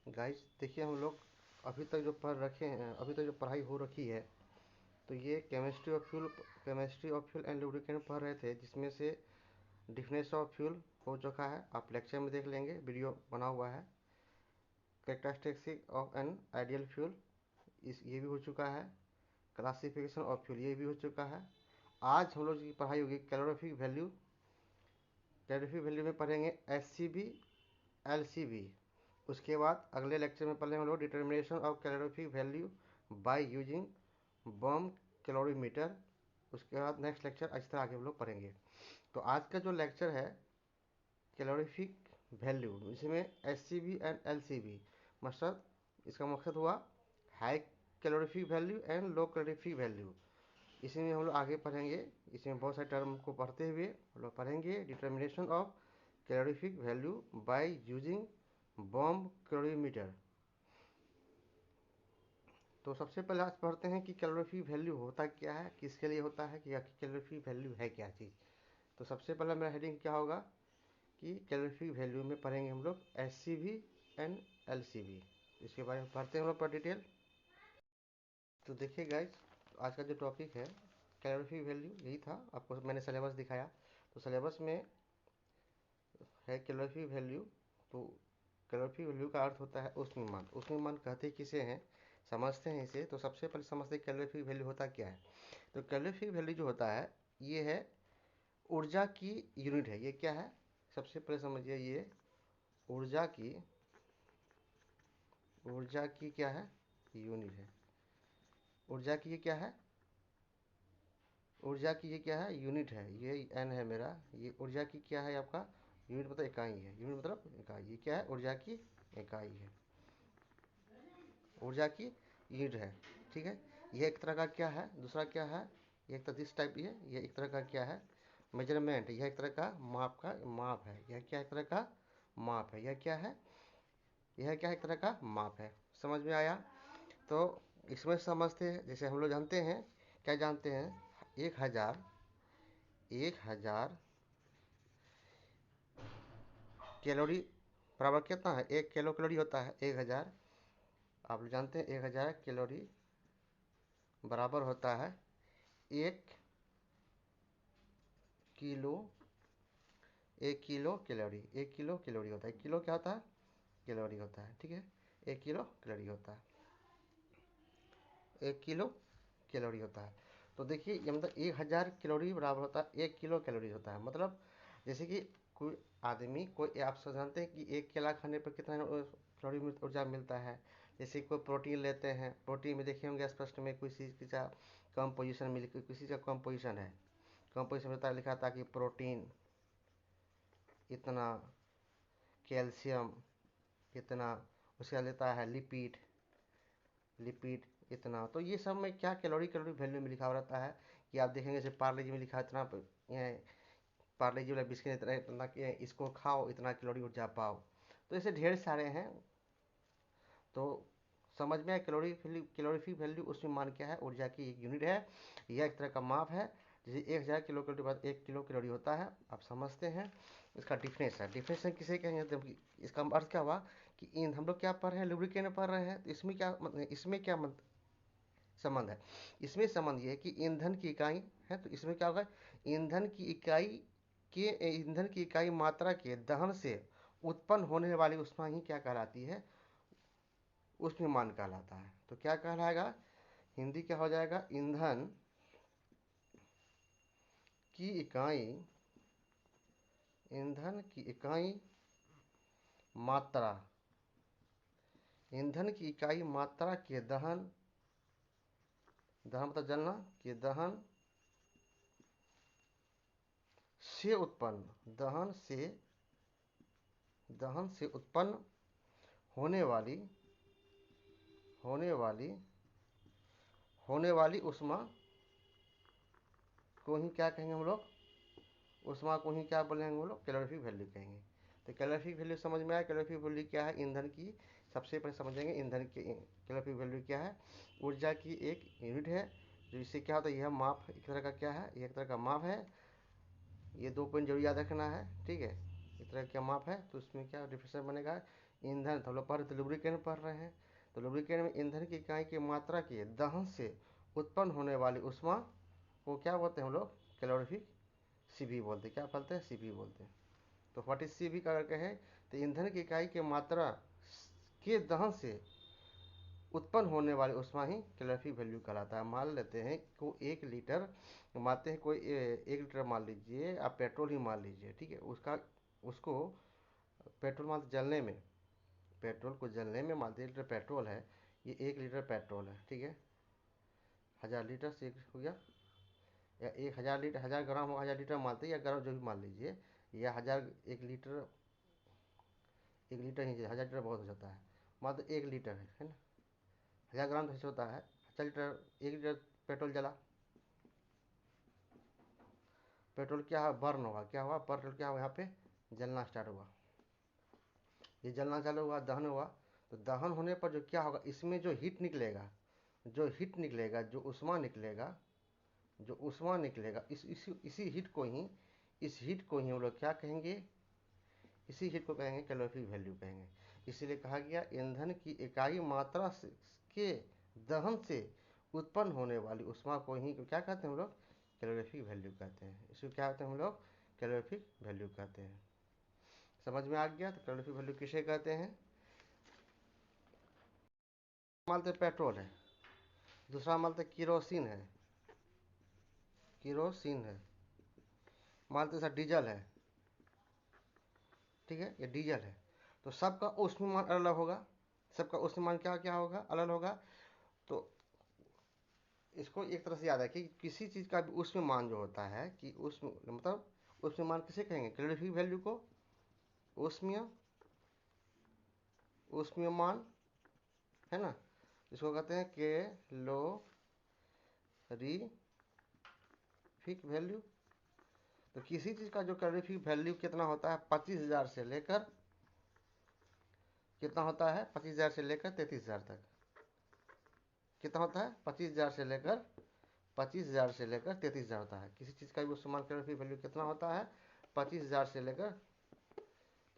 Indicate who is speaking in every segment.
Speaker 1: Guys देखिए, हम लोग अभी तक जो पढ़ रखे हैं, अभी तक जो पढ़ाई हो रखी है, तो ये chemistry of fuel and lubricant पढ़ रहे थे, जिसमें से डिफिनेशन ऑफ फ्यूल हो चुका है। आप लेक्चर में देख लेंगे, वीडियो बना हुआ है। Characteristics of an ideal fuel, इस ये भी हो चुका है। क्लासिफिकेशन ऑफ फ्यूल, ये भी हो चुका है। आज हम लोग की पढ़ाई होगी कैलोरीफिक वैल्यू। कैलोरीफिक वैल्यू में पढ़ेंगे SCB, LCB। उसके बाद अगले लेक्चर में पढ़ेंगे हम लोग determination of calorific value by using bomb calorimeter. उसके बाद नेक्स्ट लेक्चर इस तरह आगे हम लोग पढ़ेंगे। तो आज का जो लेक्चर है कैलोरीफिक वैल्यू, इसमें SCB एंड LCB, मतलब इसका मकसद हुआ high calorific value and low calorific value. इसी में हम लोग आगे पढ़ेंगे। इसमें बहुत सारे टर्म को पढ़ते हुए हम लोग पढ़ेंगे determination of calorific value by using bomb calorimeter. तो सबसे पहले आज पढ़ते हैं कि कैलोरीफिक वैल्यू होता क्या है, किसके लिए होता है, कि कैलोरीफिक वैल्यू है क्या चीज़। तो सबसे पहला मेरा हेडिंग क्या होगा कि कैलोरीफिक वैल्यू में पढ़ेंगे हम लोग SCB एंड LCB। इसके बारे में पढ़ते हैं हम लोग पर डिटेल। तो देखिए गाइस, आज का जो टॉपिक है कैलोरीफिक वैल्यू, यही था। आपको मैंने सिलेबस दिखाया, तो सिलेबस में है कैलोरीफिक वैल्यू। तो कैलोरीफिक वैल्यू का अर्थ होता है उष्मीय मान। उष्मीय मान कहते किसे हैं, समझते हैं इसे। तो सबसे पहले समझते हैं कैलोरीफिक वैल्यू होता क्या है। तो कैलोरीफिक वैल्यू जो होता है, ये है ऊर्जा की यूनिट है। ये क्या है, सबसे पहले समझिए, ये ऊर्जा की क्या है, यूनिट है। ऊर्जा की ये क्या है, ऊर्जा की ये क्या है, यूनिट है। ये N है मेरा। ये ऊर्जा की क्या है आपका, यूनिट मतलब इकाई है। यूनिट मतलब इकाई। ये क्या है, ऊर्जा की इकाई है। ऊर्जा की यूनिट है, ठीक है। यह एक तरह का क्या है, दूसरा क्या है, ये एक तरह दिस टाइप है। ये एक तरह का क्या है, मेजरमेंट। यह एक तरह का माप है। यह क्या एक तरह का माप है। यह क्या है, यह क्या एक तरह का माप है। समझ में आया। तो इसमें समझते हैं, जैसे हम लोग जानते हैं, क्या जानते हैं, 1000 कैलोरी बराबर कितना है, 1 किलो कैलोरी होता है 1000। आप लोग जानते हैं 1000 कैलोरी बराबर होता है 1 kilo 1 kilo calorie. 1 kilo calorie होता है। 1 किलो क्या होता है, कैलोरी होता है, ठीक है। 1 किलो कैलोरी होता है, 1 किलो कैलोरी होता है। तो देखिए, ये मतलब 1000 कैलोरी बराबर होता है 1 किलो कैलोरी होता है। मतलब जैसे कि कोई आदमी, कोई आप सब जानते हैं कि एक केला खाने पर कितना कैलोरी ऊर्जा मिलता है। जैसे कोई प्रोटीन लेते हैं, प्रोटीन में देखे होंगे स्पष्ट में कोई चीज़ का कम पोजीशन मिली, किसी का कम पोजीशन है, कम पोजीशन में लिखा था कि प्रोटीन इतना, कैल्शियम इतना, उसका लेता है लिपिड, लिपिड इतना। तो ये सब में क्या कैलोरी कैलोरी वैल्यू में लिखा हुआ रहता है कि आप देखेंगे जैसे पार्ले जी में लिखा है इतना, पार्ले जी वाला बिस्किट इतना इतना इसको खाओ इतना कैलोरी ऊर्जा पाओ। तो ऐसे ढेर सारे हैं। तो समझ में आया कैलोरीफिक वैल्यू, उसमें मान क्या है, ऊर्जा की एक यूनिट है। यह एक तरह का माप है। जैसे 1000 किलो के बाद 1 किलो कैलोरी होता है, आप समझते हैं। इसका डिफिनेशन किसे कहेंगे, तो इसका अर्थ क्या हुआ कि इन हम लोग क्या पढ़ रहे हैं, लुब्रिकेंट पढ़ रहे हैं। तो इसमें क्या संबंध है। इसमें संबंध ये है कि ईंधन की इकाई है। तो इसमें क्या होगा, ईंधन की इकाई ईंधन की इकाई मात्रा के दहन से उत्पन्न होने वाली ऊष्मा ही क्या कहलाती है, उसमें मान कहलाता है। तो क्या कहलाएगा, हिंदी क्या हो जाएगा, ईंधन की इकाई, ईंधन की इकाई मात्रा, ईंधन की इकाई मात्रा के दहन, दहन मतलब जलना, के दहन से उत्पन्न, दहन से उत्पन्न होने वाली होने वाली होने वाली ऊष्मा को ही क्या कहेंगे हम लोग, ऊष्मा को ही क्या बोलेंगे हम लोग, कैलोरीफिक वैल्यू कहेंगे। तो कैलोरीफिक वैल्यू समझ में आया। कैलोरीफिक वैल्यू क्या है, ईंधन की, सबसे पहले समझेंगे ईंधन की कैलोरीफिक वैल्यू क्या है, ऊर्जा की एक यूनिट है। जो इससे क्या होता है, यह माप एक तरह का क्या है, यह एक तरह का माप है। ये 2 पॉइंट जरूर याद रखना है, ठीक है। एक तरह का माप है। तो उसमें क्या डिफिनेशन बनेगा, ईंधन तो हम लोग पढ़ रहे थे, लुब्रिकेंट पढ़ रहे हैं। तो लुब्रिकेंट में ईंधन की इकाई की मात्रा के दहन से उत्पन्न होने वाली उष्मा को क्या बोलते हैं हम लोग? कैलोरीफिक सीवी बोलते हैं। क्या बोलते हैं? सीवी बोलते हैं। तो व्हाट इज सीवी का अगर कहें तो ईंधन की इकाई की मात्रा के दहन से उत्पन्न होने वाली उष्मा ही कैलोरीफिक वैल्यू कहलाता है। मान लेते हैं को 1 लीटर मानते हैं, कोई 1 लीटर मान लीजिए, आप पेट्रोल ही मान लीजिए, ठीक है, उसको पेट्रोल मान जलने में, पेट्रोल को जलने में मानते 1 लीटर पेट्रोल है, ये 1 लीटर पेट्रोल है, ठीक है, 1000 लीटर से एक हो गया, या 1000 लीटर, 1000 ग्राम हो, 1000 लीटर मानते हैं, या ग्राम जो भी मान लीजिए, या 1 लीटर, 1 लीटर ही 1000 लीटर बहुत हो जाता है, मान तो 1 लीटर है ना, 1000 ग्राम तो होता है, 1000 लीटर, 1 लीटर पेट्रोल जला, पेट्रोल क्या है? बर्न होगा, क्या हुआ? पेट्रोल क्या हुआ? यहाँ पे जलना स्टार्ट हुआ, ये जलना चालू हुआ, दहन हुआ। तो दहन होने पर जो क्या होगा, इसमें जो हीट निकलेगा, जो हीट निकलेगा, जो उष्मा निकलेगा, जो उष्मा निकलेगा, इसी हीट को ही, इस हीट को ही हम लोग क्या कहेंगे? इसी हीट को कहेंगे कैलोरीफिक वैल्यू कहेंगे। इसीलिए कहा गया ईंधन की इकाई मात्रा के दहन से उत्पन्न होने वाली उष्मा को ही क्या कहते हैं हम लोग? कैलोरीफिक वैल्यू कहते हैं। इसको क्या कहते हैं हम लोग? कैलोरीफिक वैल्यू कहते हैं। समझ में आ गया? तो कैलोरीफिक वैल्यू किसे कहते हैं? मानते पेट्रोल है, दूसरा मानते किरोसिन है, किरोसिन है, मानते सर डीजल है, ठीक है, ये डीजल है। तो सबका ऊष्मीमान अलग अलग होगा, सबका ऊष्मीमान क्या क्या होगा? अलग होगा। तो इसको एक तरह से याद है कि किसी चीज़ का भी ऊष्मीमान जो होता है, कि ऊष्म मतलब ऊष्मीमान किसे कहेंगे? कैलोरीफिक वैल्यू को ऊष्मीय, ऊष्मीयमान, है ना, इसको कहते हैं कैलोरीफिक वैल्यू। तो किसी चीज़ का जो कैलोरीफिक वैल्यू कितना होता है? 25,000 से लेकर कितना होता है? 25,000 से लेकर 33,000 तक। कितना होता है? 25,000 से लेकर 33,000 होता है। किसी चीज़ का भी ऊष्मीमान कैलोरीफिक वैल्यू कितना होता है? 25,000 से लेकर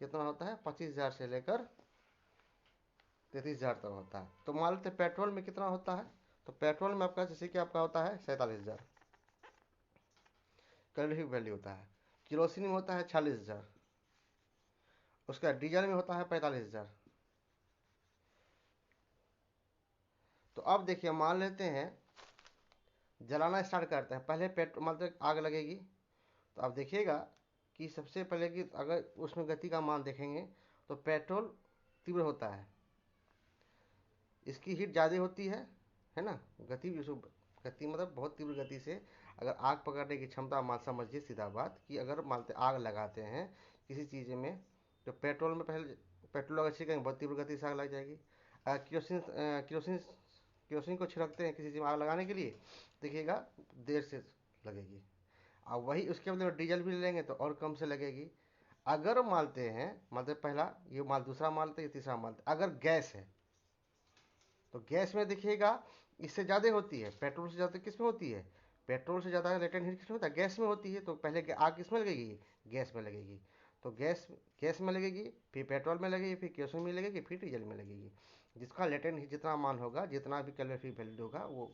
Speaker 1: कितना होता है? 25,000 से लेकर 33,000 तक होता है। तो मान लेते पेट्रोल में कितना होता है? तो पेट्रोल में आपका जैसे कि आपका होता है 47,000 कैलोरीफिक वैल्यू होता है। किरोसिन में होता है 46,000, उसका डीजल में होता है 45,000। तो अब देखिए, मान लेते हैं जलाना स्टार्ट करते हैं, पहले पेट्रोल मतलब आग लगेगी, तो आप देखिएगा कि सबसे पहले कि अगर उसमें गति का मान देखेंगे तो पेट्रोल तीव्र होता है, इसकी हीट ज़्यादा होती है ना, गति गति मतलब बहुत तीव्र गति से अगर आग पकड़ने की क्षमता, मान समझिए सीधा बात कि अगर मानते आग लगाते हैं किसी चीज़ में, तो पेट्रोल में पहले पेट्रोल अगर छिड़केंगे बहुत तीव्र गति से आग लग जाएगी। किरोसिन किरोसिन किरोसिन को छिड़कते हैं किसी चीज़ में आग लगाने के लिए, देखिएगा देर से लगेगी। अब वही उसके बदले डीजल भी ले लेंगे तो और कम से लगेगी। अगर मानते हैं, मतलब पहला ये माल, दूसरा मानते, ये तीसरा मानते, अगर गैस है तो गैस में देखिएगा इससे ज़्यादा होती है, पेट्रोल से ज़्यादा किस में होती है? पेट्रोल से ज़्यादा लेटेंट हीट किस में होता है? गैस में होती है। तो पहले आग किस में लगेगी? गैस में लगेगी। तो गैस में लगेगी, फिर पेट्रोल में लगेगी, फिर केरोसिन में लगेगी, फिर डीजल में लगेगी। जिसका लेटेंट हीट जितना मान होगा, जितना भी कैलोरीफिक वैल्यू होगा, वो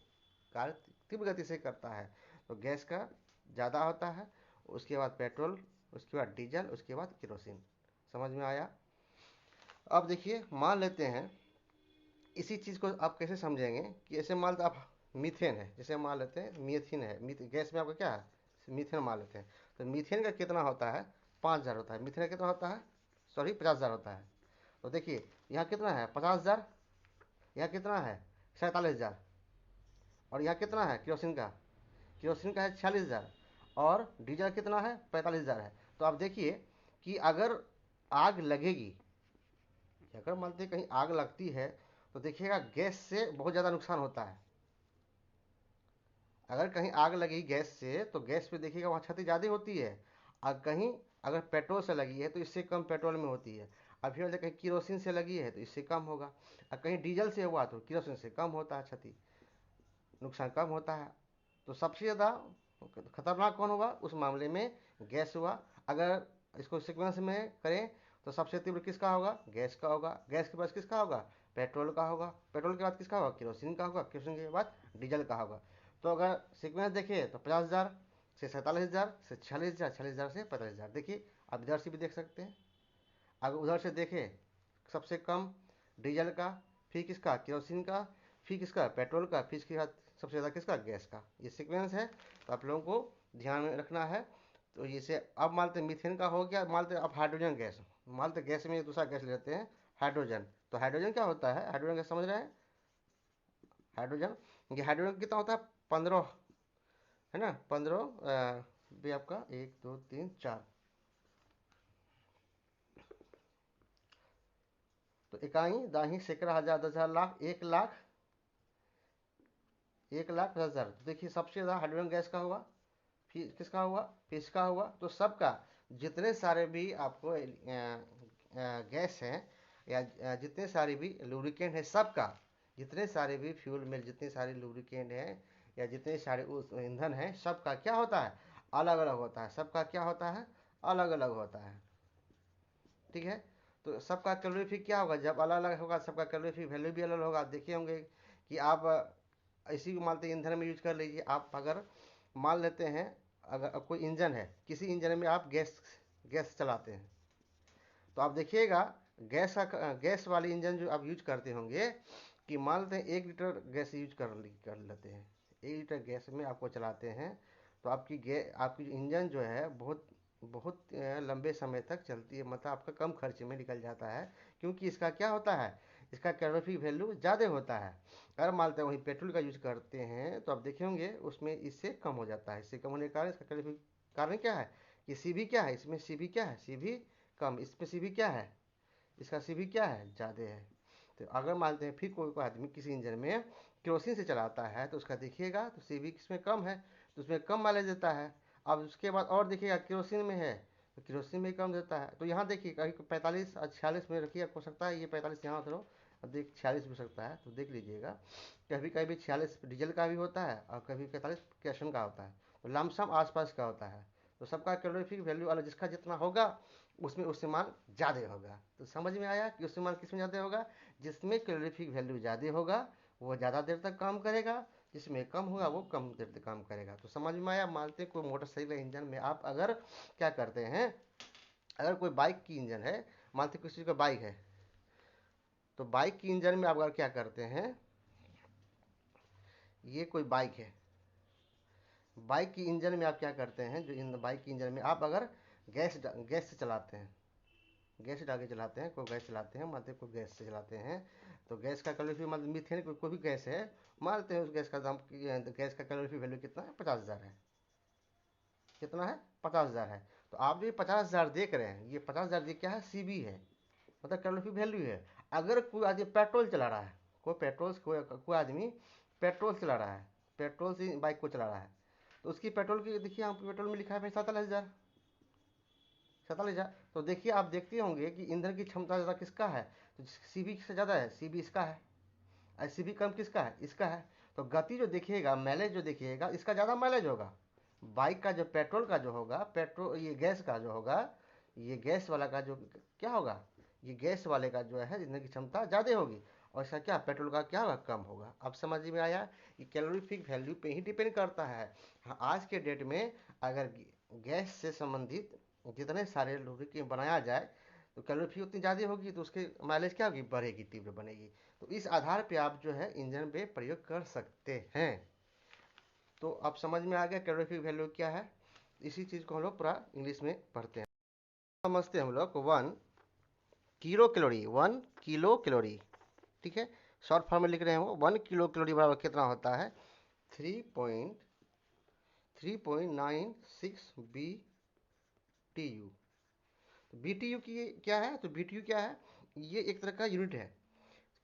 Speaker 1: कार्य तीव्र गति से करता है। तो गैस का ज़्यादा होता है, उसके बाद पेट्रोल, उसके बाद डीजल, उसके बाद केरोसिन। समझ में आया? अब देखिए, मान लेते हैं इसी चीज़ को आप कैसे समझेंगे कि ऐसे मान लो आप मीथेन है, जैसे मान लेते हैं मीथेन है, गैस में आपका क्या है? मीथेन मान लेते हैं। तो मीथेन का कितना होता है? 5,000 होता है। मीथेन का कितना होता है? सॉरी, 50,000 होता है। तो देखिए यहाँ कितना है? 50,000, यहाँ कितना है? 47,000, और यहाँ कितना है केरोसिन का? केरोसिन का है 46,000, और डीजल कितना है? 45,000 है। तो आप देखिए कि अगर आग लगेगी, अगर मानते कहीं आग लगती है, तो देखिएगा गैस से बहुत ज़्यादा नुकसान होता है। अगर कहीं आग लगी गैस से, तो गैस पे देखिएगा वहाँ क्षति ज़्यादा होती है। और कहीं अगर पेट्रोल से लगी है तो इससे कम पेट्रोल में होती है। अब फिर कहीं किरोसिन से लगी है तो इससे कम होगा, और कहीं डीजल से हुआ तो किरोसिन से कम होता है, क्षति नुकसान कम होता है। तो सबसे ज़्यादा खतरनाक कौन होगा उस मामले में? गैस हुआ। अगर इसको सीक्वेंस में करें तो सबसे तीव्र किसका होगा? गैस का होगा। गैस के बाद किसका होगा? पेट्रोल का होगा। पेट्रोल के बाद किसका होगा? केरोसिन का होगा। केरोसिन के बाद डीजल का होगा। तो अगर सीक्वेंस देखिए तो 50,000 से 47,000 से 46,000, 46,000 से 45,000। देखिए आप इधर से भी देख सकते हैं। अगर उधर से देखें सबसे कम डीजल का, फिर किसका? केरोसिन का, फिर किसका? पेट्रोल का, फिर इसके बाद सबसे ज़्यादा किसका? गैस का। ये सीक्वेंस है, तो आप लोगों को ध्यान में रखना है। तो जैसे अब मानते मीथेन का हो गया, मानते अब हाइड्रोजन गैस, मानते गैस में दूसरा गैस लेते हैं हाइड्रोजन। तो हाइड्रोजन क्या होता है? हाइड्रोजन गैस समझ रहे हैं? हाइड्रोजन, ये हाइड्रोजन कितना होता है? 15, है ना? 15 भी आपका 1 2 3 4। तो इकाई दाही सैकड़ा हजार 10,000 लाख 1 लाख 1,50,000। तो देखिए सबसे ज़्यादा हाइड्रोजन गैस का हुआ, फिर किसका हुआ? फिर इसका हुआ। तो सबका जितने सारे भी आपको गैस हैं या जितने सारे भी लुब्रिकेंट है, सबका जितने सारे भी फ्यूल में जितने सारे लुब्रिकेंट हैं या जितने सारे उस ईंधन हैं, सबका क्या होता है? अलग अलग होता है। सबका क्या होता है? अलग अलग होता है। ठीक है। तो सबका कैलोरीफिक क्या होगा? जब अलग अलग होगा सबका कैलोरीफिक वैल्यू भी अलग होगा। आप देखे होंगे कि आप इसी को मानते ईंधन में यूज कर लीजिए। आप अगर मान लेते हैं, अगर कोई इंजन है, किसी इंजन में आप गैस गैस चलाते हैं, तो आप देखिएगा गैस वाली इंजन जो आप यूज करते होंगे, कि मान लेते हैं 1 लीटर गैस यूज कर लेते हैं, 1 लीटर गैस में आपको चलाते हैं, तो आपकी इंजन जो है बहुत बहुत लंबे समय तक चलती है। मतलब आपका कम खर्च में निकल जाता है, क्योंकि इसका क्या होता है? इसका कैलोरी वैल्यू ज़्यादा होता है। अगर मानते हैं वही पेट्रोल का यूज करते हैं, तो आप देखे होंगे उसमें इससे कम हो जाता है। इससे कम होने के कारण इसका कैलोरी कारण क्या है? कि सीवी क्या है? इसमें सीवी क्या है? सीवी कम। इसमें सीवी क्या है? इसका सीवी क्या है? ज़्यादा है। तो अगर मानते हैं फिर कोई आदमी किसी इंजन में केरोसिन से चलाता है, तो उसका देखिएगा तो सीवी इसमें कम है, तो उसमें कम माइलेज देता है। अब उसके बाद और देखिएगा केरोसिन में है, तो केरोसिन में कम देता है। तो यहाँ देखिए कहीं 45 और 46 में रखिए, हो सकता है ये 45 यहाँ करो, अब देख 46 भी हो सकता है, तो देख लीजिएगा। कभी कभी 46 डीजल का भी होता है और कभी 45 केरोसिन का होता है। तो लमसम आसपास का होता है। तो सबका कैलोरीफिक वैल्यू अलग, जिसका जितना होगा उसमें उससे मान ज़्यादा होगा। तो समझ में आया कि उससे मान किस में ज़्यादा होगा? जिसमें कैलोरीफिक वैल्यू ज़्यादा होगा वो ज़्यादा देर तक काम करेगा, जिसमें कम होगा वो कम देर तक काम करेगा। तो समझ में आया? मानते कोई मोटरसाइकिल इंजन में आप अगर क्या करते हैं, अगर कोई बाइक की इंजन है, मानते किसी का बाइक है, तो बाइक की इंजन में आप अगर क्या करते हैं, ये कोई बाइक है, बाइक की इंजन में आप क्या करते हैं, जो इन बाइक की इंजन में आप अगर गैस से चलाते हैं, गैस डाल के चलाते हैं, कोई गैस चलाते हैं, मानते कोई गैस से चलाते हैं, तो गैस का कैलोरी मतलब मीथेन कोई भी गैस है, मानते हैं उस गैस का दाम, गैस का कैलोरी वैल्यू कितना है? 50,000 है। कितना है? 50,000 है। तो आप जो 50,000 देख रहे हैं, ये 50,000 ये क्या है? सीबी है, मतलब कैलोरी वैल्यू है। अगर कोई आदमी पेट्रोल चला रहा है, कोई आदमी पेट्रोल चला रहा है, पेट्रोल से बाइक को चला रहा है, तो उसकी पेट्रोल की देखिए, यहाँ पेट्रोल में लिखा है भाई 47,000, 47,000। तो देखिए आप देखते होंगे कि ईंधन की क्षमता ज़्यादा किसका है? तो सीबी से ज़्यादा है, सीबी इसका है, और सीबी कम किसका है? इसका है। तो गति जो देखिएगा, माइलेज जो देखिएगा, इसका ज़्यादा माइलेज होगा। बाइक का जो पेट्रोल का जो होगा, पेट्रोल ये गैस का जो होगा, ये गैस वाला का जो क्या होगा, ये गैस वाले का जो है ईंधन की क्षमता ज़्यादा होगी, और इसका क्या, पेट्रोल का क्या होगा? कम होगा। अब समझ में आया कि कैलोरीफिक वैल्यू पे ही डिपेंड करता है। हाँ, आज के डेट में अगर गैस से संबंधित जितने सारे लुब्रिकेंट बनाया जाए, तो कैलोरी उतनी ज़्यादा होगी, तो उसकी माइलेज क्या होगी? बढ़ेगी, तीव्र बनेगी। तो इस आधार पे आप जो है इंजन पे प्रयोग कर सकते हैं। तो आप समझ में आ गया कैलोरीफिक वैल्यू क्या है। इसी चीज़ को हम लोग पूरा इंग्लिश में पढ़ते हैं। समझते हैं हम लोग 1 किलो कैलोरी, ठीक है। शॉर्ट फॉर्म में लिख रहे हैं, वो 1 किलो कैलोरी बराबर कितना होता है? 3.96 BTU। तो BTU की क्या है? तो BTU क्या है? ये एक तरह का यूनिट है।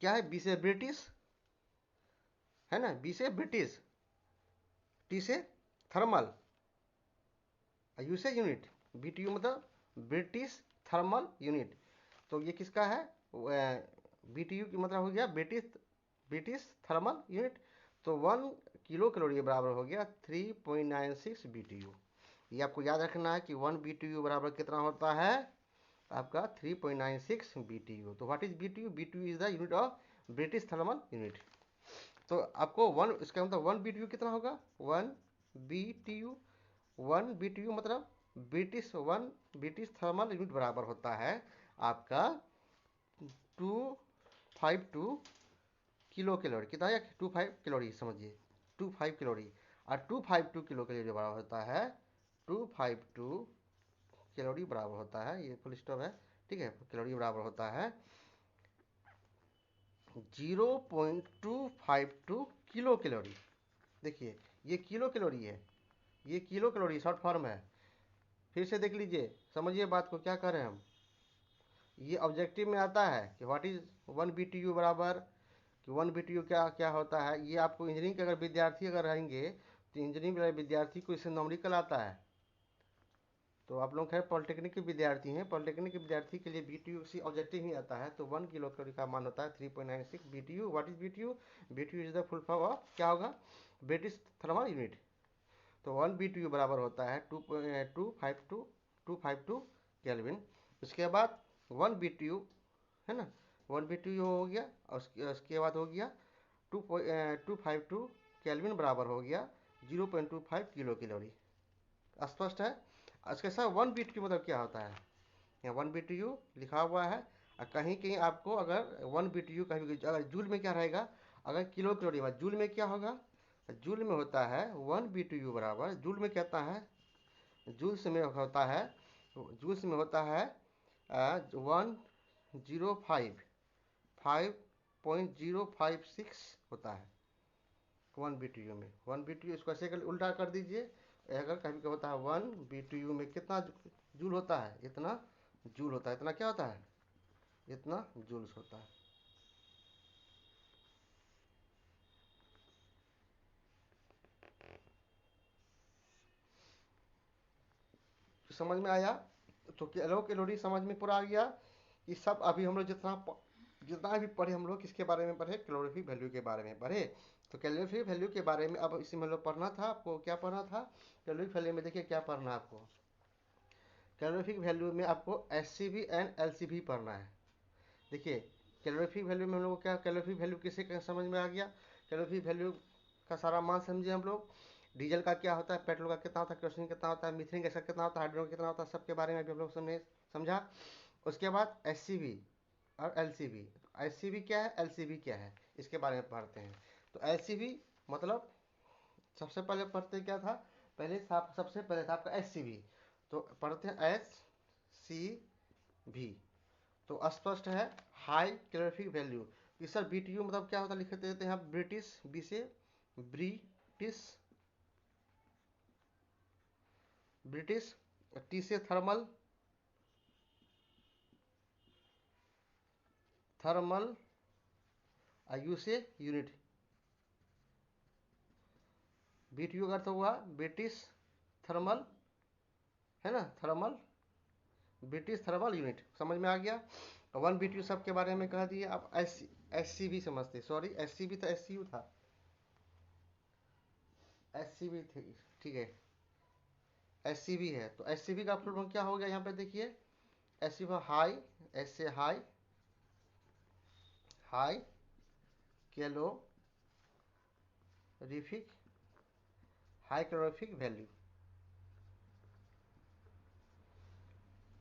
Speaker 1: क्या है? बी से ब्रिटिश, है ना, बी से ब्रिटिश, टी से थर्मल, यू से यूनिट। BTU मतलब ब्रिटिश थर्मल यूनिट। तो ये किसका है? BTU की मतलब हो गया ब्रिटिश ब्रिटिश थर्मल यूनिट। तो 1 किलो कैलोरी के बराबर हो गया 3.96 BTU। ये आपको याद रखना है कि 1 BTU बराबर कितना होता है? आपका 3.96 BTU। तो what is BTU? BTU is the unit of British thermal unit. तो आपको वन, इसका मतलब 1 BTU कितना होगा? 1 BTU, 1 BTU मतलब ब्रिटिश थर्मल यूनिट बराबर होता है आपका 252 किलो कैलोरी। कितना है? 25 कैलोरी, समझिए 25 कैलोरी। और 252 किलो कैलोरी बराबर होता है 252 कैलोरी बराबर होता है, ये फुल स्टॉप है, ठीक है। कैलोरी बराबर होता है 0.252 किलो कैलोरी। देखिए ये किलो कैलोरी है, ये किलो कैलोरी शॉर्ट फॉर्म है। फिर से देख लीजिए, समझिए बात को, क्या कर रहे हैं हम। ये ऑब्जेक्टिव में आता है कि व्हाट इज 1 BTU बराबर, कि 1 BTU क्या क्या होता है। ये आपको इंजीनियरिंग के अगर विद्यार्थी अगर रहेंगे तो इंजीनियरिंग वाले विद्यार्थी को इससे नॉमरिकल आता है। तो आप लोग खैर पॉलिटेक्निक के विद्यार्थी हैं, पॉलिटेक्निक के विद्यार्थी के लिए BTU सी ऑब्जेक्टिव ही आता है। तो 1 किलो कैलोरी का मान होता है 3.96 BTU। What is BTU? BTU is the full form of, क्या होगा? British thermal unit. तो 1 BTU बराबर होता है 252 केल्विन। उसके बाद 1 BTU है ना, 1 BTU हो गया, और उसके बाद हो गया 252 केल्विन बराबर हो गया 0.25 किलो कैलोरी। स्पष्ट है? इसके साथ 1 BTU मतलब क्या होता है, यहाँ 1 BTU लिखा हुआ है। और कहीं कहीं आपको अगर 1 BTU कहीं अगर जूल में क्या रहेगा, अगर किलो कैलोरी में जूल में क्या होगा, जूल में होता है 1 BTU बराबर, जूल में कहता है, जूल्स में होता है, जूल्स में होता है 5.056 होता है 1 BTU में। 1 BTU इसको ऐसे कर उल्टा कर दीजिए, अगर कभी क्या होता है 1 BTU में कितना जूल होता है, इतना जूल होता है, इतना क्या होता है, इतना जूल्स होता है। समझ में आया? तो किलो कैलोरी समझ में पूरा आ गया। कि सब अभी हम लोग जितना भी पढ़े, हम लोग किसके बारे में पढ़े, कैलोरीफिक वैल्यू के बारे में पढ़े। तो कैलोरीफिक वैल्यू के बारे में अब इसी में लोग पढ़ना था आपको, क्या पढ़ना था कैलोरीफिक वैल्यू में। देखिए क्या पढ़ना है आपको, कैलोरीफिक वैल्यू में आपको SCV एंड LCV पढ़ना है। देखिए कैलोरीफिक वैल्यू में हम लोग को क्या, कैलोरीफिक वैल्यू किसे समझ में आ गया, कैलोरीफिक वैल्यू का सारा मान समझे हम लोग। डीजल का क्या होता है, पेट्रोल का कितना होता है, केरोसिन कितना होता है, मीथेन गैस का कितना होता है, हाइड्रोजन कितना होता है, सबके बारे में भी हम लोग समझा। उसके बाद SCV और LCV। SCV क्या है, LCV क्या है, इसके बारे में पढ़ते हैं। तो LCV मतलब सबसे पहले पढ़ते क्या था, सबसे पहले था आपका SCV। तो पढ़ते हैं SCV। तो स्पष्ट है हाई कैलोरीफिक वैल्यू। कि सर BTU मतलब क्या होता है, लिख देते हैं आप ब्रिटिश, बी से ब्रिटिश, ब्रिटिश, T से थर्मल, थर्मल, U से यूनिट। BTU का अर्थ हुआ ब्रिटिश थर्मल, है ना, थर्मल, ब्रिटिश थर्मल यूनिट। समझ में आ गया? 1 BTU सबके बारे में कह दिए। अब SCV समझते, सॉरी SCV था, SCU था, SCV थी, ठीक है, SCV है। तो SCV का फुल फॉर्म क्या हो गया, यहाँ पे देखिए SCV हाई, S से high, high calorific, high calorific value.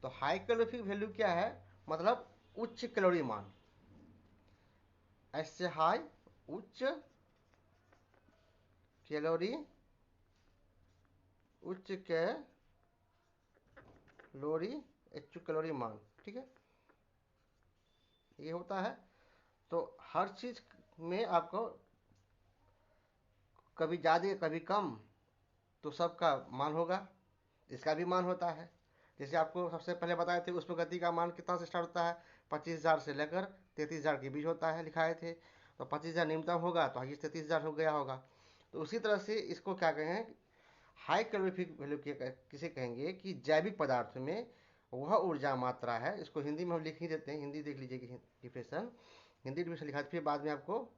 Speaker 1: तो हाई कैलोरीफिक वैल्यू क्या है, मतलब उच्च कैलोरी मान। S से हाई उच्च कैलोरी, उच्च कैलोरी, उच्च कैलोरी मान, ठीक है, ये होता है। तो हर चीज में आपको कभी ज़्यादा कभी कम, तो सबका मान होगा, इसका भी मान होता है। जैसे आपको सबसे पहले बताए थे उसमें गति का मान कितना से स्टार्ट होता है, 25,000 से लेकर 33,000 के बीच होता है, लिखाए थे। तो 25,000 न्यूनतम होगा तो हाईएस्ट 33,000 हो गया होगा। तो उसी तरह से इसको क्या कहें, हाई कैलोरीफिक वैल्यू किसे कहेंगे, कि जैविक पदार्थ में वह ऊर्जा मात्रा है। इसको हिंदी में हम लिख ही देते हैं, हिंदी देख लीजिए कि डिफिनेशन, हिंदी डिफिनेशन लिखा, फिर बाद में आपको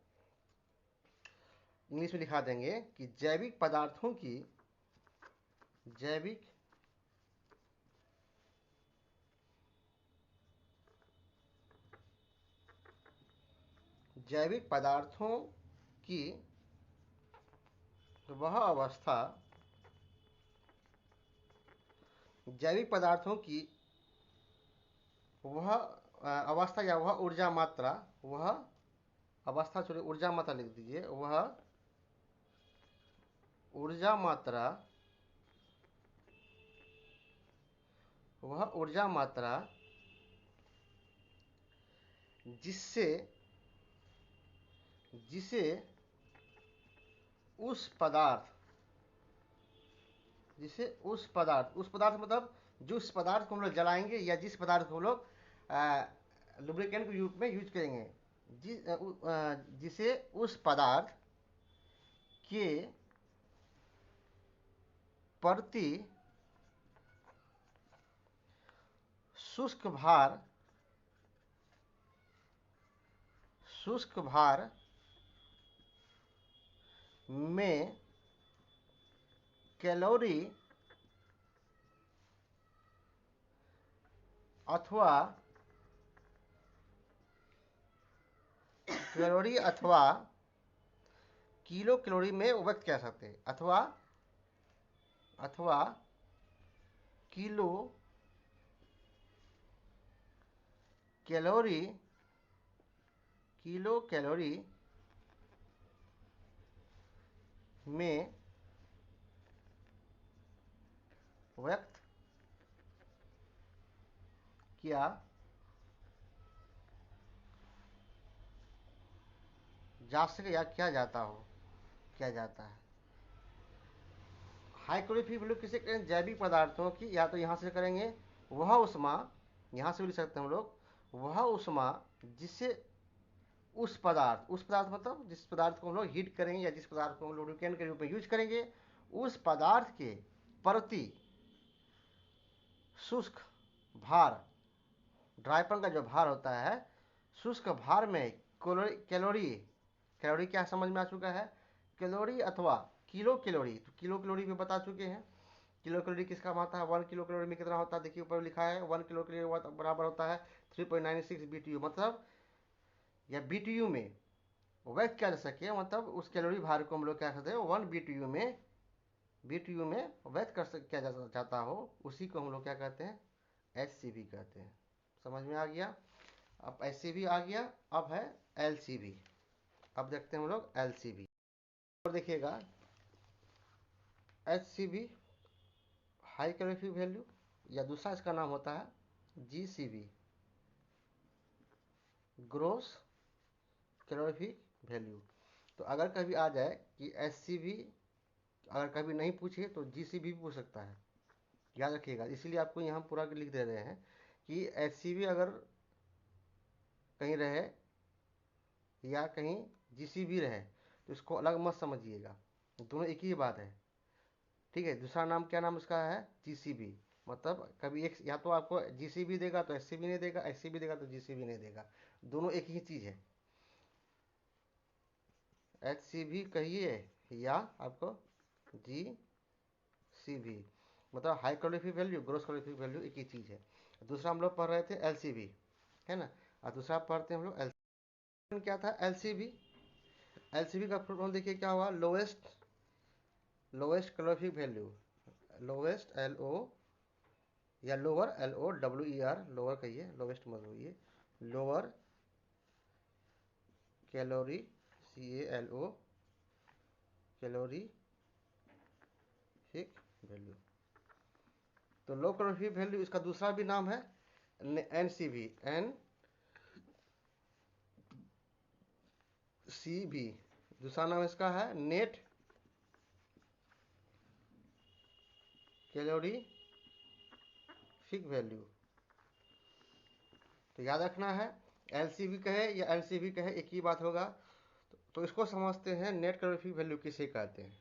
Speaker 1: इंग्लिश में लिखा देंगे कि जैविक पदार्थों की, जैविक जैविक पदार्थों की वह अवस्था, जैविक पदार्थों की वह अवस्था या वह ऊर्जा मात्रा, वह अवस्था छोड़िए ऊर्जा मात्रा लिख दीजिए, वह ऊर्जा मात्रा, वह ऊर्जा मात्रा जिससे जिसे उस पदार्थ, उस पदार्थ मतलब जिस पदार्थ को हम लोग जलाएंगे या जिस पदार्थ को हम लोग लुब्रिकेंट के रूप में यूज करेंगे, जिसे उस पदार्थ के प्रति शुष्क भार में कैलोरी अथवा किलो कैलोरी में व्यक्त कर सकते हैं, अथवा किलो कैलोरी में व्यक्त किया जा सके या किया जाता है। हाई कैलोरी वैल्यू किसे करें? जैविक पदार्थों की, या तो यहाँ से करेंगे वह उष्मा, यहाँ से भी लिख सकते हैं हम लोग, वह उष्मा जिससे उस पदार्थ मतलब जिस पदार्थ को हम लोग हीट करेंगे या जिस पदार्थ को हम लोग लुब्रिकेंट के रूप में यूज करेंगे, उस पदार्थ के प्रति शुष्क भार, ड्राईपन का जो भार होता है, शुष्क भार में कैलोरी क्या समझ में आ चुका है? कैलोरी अथवा किलो कैलोरी, तो किलो कैलोरी भी बता चुके हैं। किलो कैलोरी किसका मात्रा है? 1 किलो कैलोरी में कितना होता है? देखिए ऊपर लिखा है 1 किलो कैलोरी बराबर होता है 3.96 BTU, मतलब या BTU में व्यक्त किया जा सके, मतलब उस कैलोरी भार को हम लोग क्या कहते हैं 1 BTU में व्यक्त किया जाता हो, उसी को हम लोग क्या कहते हैं? HCV कहते हैं। समझ में आ गया? अब HCV आ गया, अब है LCV। अब देखते हैं हम लोग LCV। और देखिएगा HCV हाई कैलोरीफिक वैल्यू, या दूसरा इसका नाम होता है GCV, ग्रोस कैलोरीफिक वैल्यू। तो अगर कभी आ जाए कि HCV, अगर कभी नहीं पूछे तो GCV भी पूछ सकता है, याद रखिएगा। इसीलिए आपको यहाँ पूरा लिख दे रहे हैं कि HCV अगर कहीं रहे या कहीं GCV रहे तो इसको अलग मत समझिएगा, दोनों एक ही बात है, ठीक है। दूसरा नाम क्या नाम इसका है? GCV, मतलब कभी एक या तो आपको GCV देगा तो HCV नहीं देगा, HCV देगा तो GCV नहीं देगा, दोनों एक ही चीज़ है। HCV कहिए या आपको GCV, मतलब high calorific value, gross calorific value एक ही चीज़ है। दूसरा हम लोग पढ़ रहे थे LCV, है ना, और दूसरा पढ़ते हैं हम लोग LCV। क्या था LCV का फुल फॉर्म देखिए क्या हुआ? Lowest calorific value, lowest LO या लोअर LOWER, लोअर कहिए, लोवेस्ट मत बोलिए, lower calorie CALO calorific value. तो लो कैलोरीफिक वैल्यू इसका दूसरा भी नाम है NCV, NCV। दूसरा नाम इसका है नेट कैलोरीफिक वैल्यू। तो याद रखना है, LCV कहे या LCV कहे एक ही बात होगा। तो इसको समझते हैं नेट कैलोरीफिक वैल्यू किसे कहते हैं।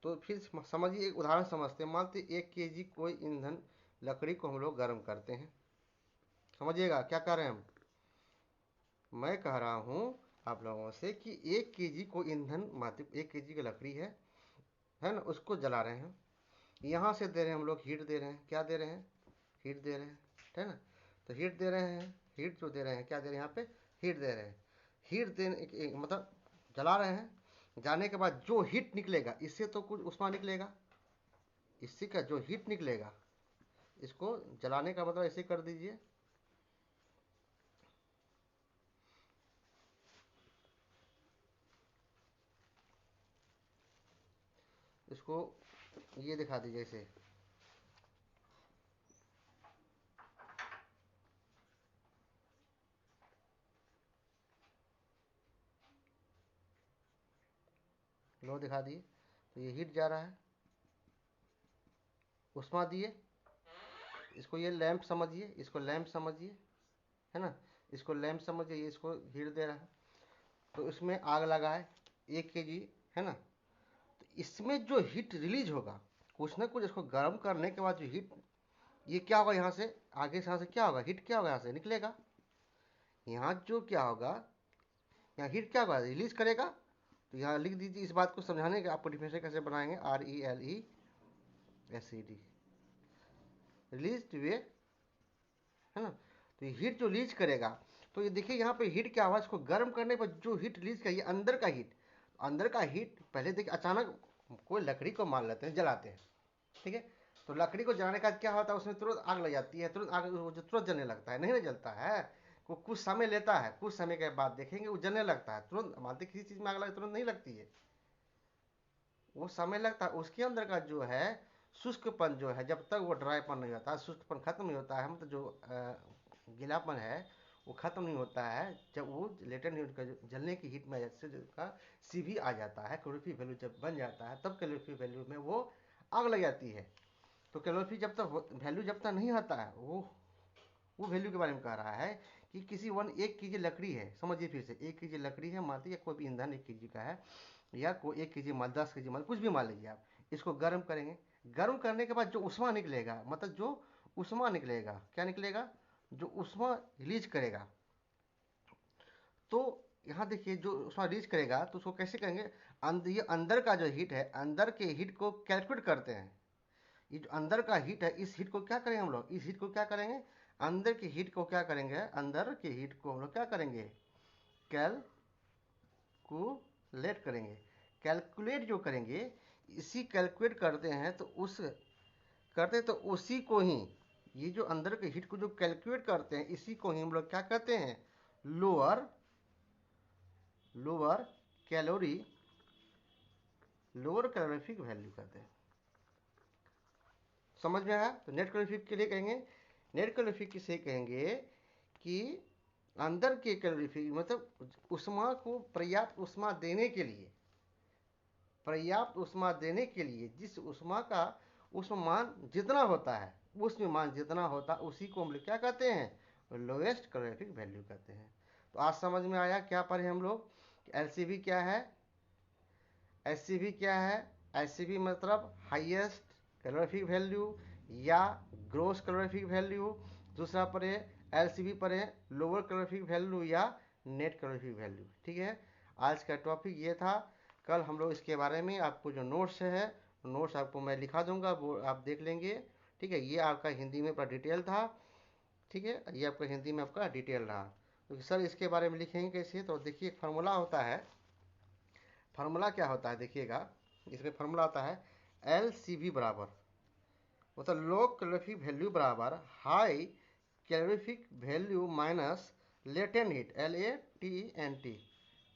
Speaker 1: तो फिर समझिए, एक उदाहरण समझते हैं। मानते 1 kg कोई ईंधन लकड़ी को हम लोग गर्म करते हैं। समझिएगा क्या कह रहे हैं हम? मैं कह रहा हूँ आप लोगों से कि 1 kg को ईंधन, मात्र 1 kg की लकड़ी है ना, उसको जला रहे हैं। यहाँ से दे रहे हैं हम लोग हीट दे रहे हैं। क्या दे रहे हैं? हीट दे रहे हैं, है ना। तो हीट दे रहे हैं, हीट जो दे रहे हैं क्या दे रहे हैं यहाँ पे? हीट दे रहे हैं। हीट देने मतलब जला रहे हैं, जाने के बाद जो हीट निकलेगा इससे तो कुछ उष्मा निकलेगा, इससे का जो हीट निकलेगा, इसको जलाने का मतलब ऐसे कर दीजिए। इसको ये दिखा दीजिए ऐसे। लो दिखा दिए, तो ये हीट जा रहा है, उष्मा दिए। इसको ये लैंप समझिए, इसको लैंप समझिए, है ना, इसको लैंप समझिए, ये इसको हीट दे रहा है। तो इसमें आग लगा है 1 kg, है ना। तो इसमें जो हीट रिलीज होगा, कुछ ना कुछ इसको गर्म करने के बाद जो हीट, ये क्या होगा यहाँ से, आगे से यहाँ से क्या होगा, हीट क्या होगा यहाँ से निकलेगा। यहाँ जो क्या होगा, यहाँ हीट क्या होगा, रिलीज करेगा। तो यहाँ लिख दीजिए, इस बात को समझाने के आपको डिफिनेशन कैसे बनाएंगे, RELEACID, रिलीज वे, है ना। तो ये हीट जो रिलीज करेगा, तो ये देखिए यहाँ पे हीट क्या हुआ, इसको गर्म करने पर जो हीट रिलीज करिए अंदर का हीट, अंदर का हीट पहले देखिए अचानक कोई लकड़ी को मान लेते हैं जलाते हैं, ठीक है। तो लकड़ी को जलाने का क्या होता है, उसमें तुरंत आग लग जाती है, तुरंत आग जो तुरंत जलने लगता है, नहीं ना जलता है, वो कुछ समय लेता है, कुछ समय के बाद देखेंगे वो जलने लगता है तुरंत। मानते किसी चीज में आग लगे तुरंत नहीं लगती है, वो समय लगता है। उसके अंदर का जो है शुष्कपन जो है, जब तक वो ड्राईपन नहीं होता, शुष्कपन खत्म नहीं होता है, मतलब जो गीलापन है वो खत्म नहीं होता है, जब वो लेटेंट हीट का जलने की हीट में से का सीवी आ जाता है, कैलोरीफिक वैल्यू जब बन जाता है, तब कैलोरीफिक वैल्यू में वो आग लग जाती है। तो कैलोरीफिक जब तक वैल्यू जब तक नहीं आता है, वो वैल्यू के बारे में कह रहा है कि किसी 1 kg लकड़ी है, समझिए फिर से 1 kg लकड़ी है, मान लीजिए कोई भी ईंधन 1 kg का है, या कोई 1 kg माल 10 kg माल कुछ भी मान लीजिए आप, इसको गर्म करेंगे। गर्म करने के बाद जो उष्मा निकलेगा, मतलब जो उष्मा निकलेगा, क्या निकलेगा, जो उष्मा रिलीज करेगा। तो यहाँ देखिए जो उष्मा रिलीज करेगा तो उसको कैसे करेंगे, ये अंदर का जो हीट है, अंदर के हीट को कैलकुलेट करते हैं। ये जो अंदर का हीट है, इस हीट को क्या करेंगे हम लोग, इस हीट को क्या करेंगे, अंदर की हीट को क्या करेंगे, अंदर की हीट को हम लोग क्या करेंगे, कैलकुलेट करेंगे। कैलकुलेट जो करेंगे, इसी कैलकुलेट करते हैं तो उस करते तो उसी को ही, ये जो अंदर के हीट को जो कैलकुलेट करते हैं, इसी को ही हम लोग क्या कहते हैं, lower lower calorie lower calorific value कहते हैं। समझ में आया। तो नेट कैलोरीफिक के लिए कहेंगे, नेट कैलोरीफिक किसे कहेंगे कि अंदर के कैलोरीफिक मतलब उष्मा को पर्याप्त उष्मा देने के लिए, पर्याप्त उष्मा देने के लिए जिस उष्मा का उष्मान जितना होता है, उष्ण मान जितना होता है, उसी को हम लोग क्या कहते हैं, लोएस्ट कैलोरीफिक वैल्यू कहते हैं। तो आज समझ में आया क्या पढ़े हम लोग, एलसीवी क्या है, एचसीवी क्या है। एचसीवी मतलब हाईएस्ट कैलोरीफिक वैल्यू या ग्रोस कैलोरीफिक वैल्यू, दूसरा पढ़े एलसीवी पढ़े लोअर कैलोरीफिक वैल्यू या नेट कैलोरीफिक वैल्यू, ठीक है। आज का टॉपिक ये था। कल हम लोग इसके बारे में आपको जो नोट्स है, नोट्स आपको मैं लिखा दूंगा, वो आप देख लेंगे, ठीक है। ये आपका हिंदी में पूरा डिटेल था, ठीक है, ये आपका हिंदी में आपका डिटेल रहा। तो सर इसके बारे में लिखेंगे कैसे, तो देखिए एक फार्मूला होता है, फार्मूला क्या होता है देखिएगा, इसमें फार्मूला आता है एल सी बी बराबर, मतलब लो कैलोरीफिक वैल्यू बराबर high calorific value minus latent heat, LATENT,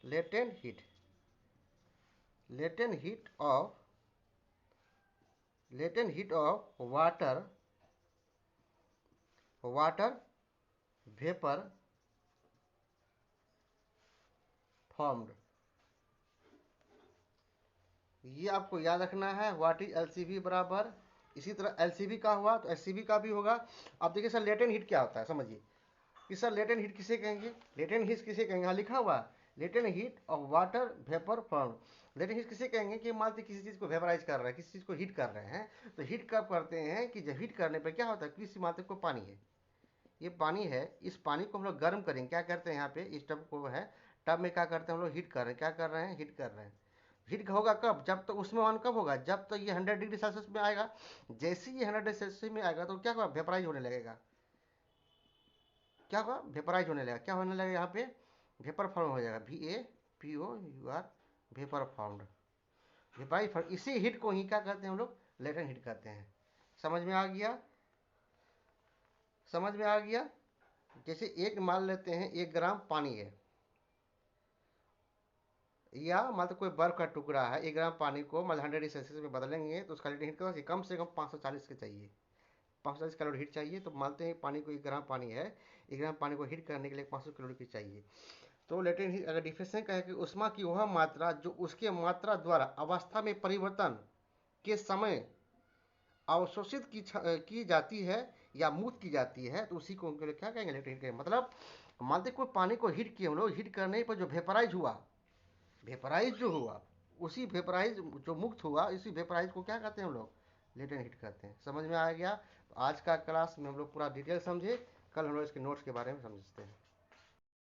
Speaker 1: latent heat, latent heat of latent heat of water, water vapour formed. ये आपको याद रखना है, व्हाट इज एलसीवी बराबर। इसी तरह एलसीवी का हुआ तो एचसीवी का भी होगा। अब देखिए सर लेटेंट हीट क्या होता है, समझिए कि सर लेटेंट हीट किसे कहेंगे, लेटेंट हीट किसे कहेंगे, यहाँ लिखा हुआ latent heat of water vapour form. Latent heat किसे कहेंगे कि मान लीजिए किसी चीज़ को वेपराइज कर रहे हैं, किसी चीज़ को हीट कर रहे हैं, तो हीट कब करते हैं कि जब हीट करने पर क्या होता है, किसी मात्रा को पानी है, ये पानी है, इस पानी को हम लोग गर्म करेंगे, क्या करते हैं यहाँ पे इस टब को है, टब में क्या करते हैं हम लोग, हीट कर रहे हैं, क्या कर रहे हैं, हीट कर रहे हैं। हीट होगा कब, जब तो उसमें मान कब होगा, जब तो ये 100 डिग्री सेल्सियस में आएगा। जैसे ही 100 डिग्री सेल्सियस में आएगा तो क्या होगा, वेपराइज होने लगेगा, क्या होगा, वेपराइज होने लगेगा, क्या होने लगेगा यहाँ पे, वेपर फॉर्म हो जाएगा, VAPOUR, वेपर फॉर्म्ड, वेपाई फॉर्म। इसी हीट को ही क्या कहते हैं हम लोग, लेटेंट हीट कहते हैं। समझ में आ गया, समझ में आ गया। जैसे एक मान लेते हैं 1 ग्राम पानी है, या मतलब कोई बर्फ का टुकड़ा है, 1 ग्राम पानी को मतलब 100 डिग्री सेल्सियस में बदलेंगे तो उसका हीट कम से कम 540 के चाहिए, 540 कैलोरी हीट चाहिए। तो मानते हैं पानी को 1 ग्राम पानी है, 1 ग्राम पानी को हीट करने के लिए 500 कैलोरी की चाहिए। तो लेटेंट हीट अगर डिफिनेशन कहे कि उष्मा की वह मात्रा जो उसके मात्रा द्वारा अवस्था में परिवर्तन के समय अवशोषित की जाती है या मुक्त की जाती है, तो उसी को उनके लिए क्या कहेंगे, लेटेंट हीट। मतलब मानते कोई पानी को हीट किए हम लोग, हीट करने पर जो वेपराइज हुआ, वेपराइज जो हुआ, उसी वेपराइज जो मुक्त हुआ, इसी वेपराइज को क्या कहते हैं हम लोग, लेटेंट हीट कहते हैं। समझ में आ गया। तो आज का क्लास में हम लोग पूरा डिटेल समझे, कल हम लोग इसके नोट्स के बारे में समझते हैं।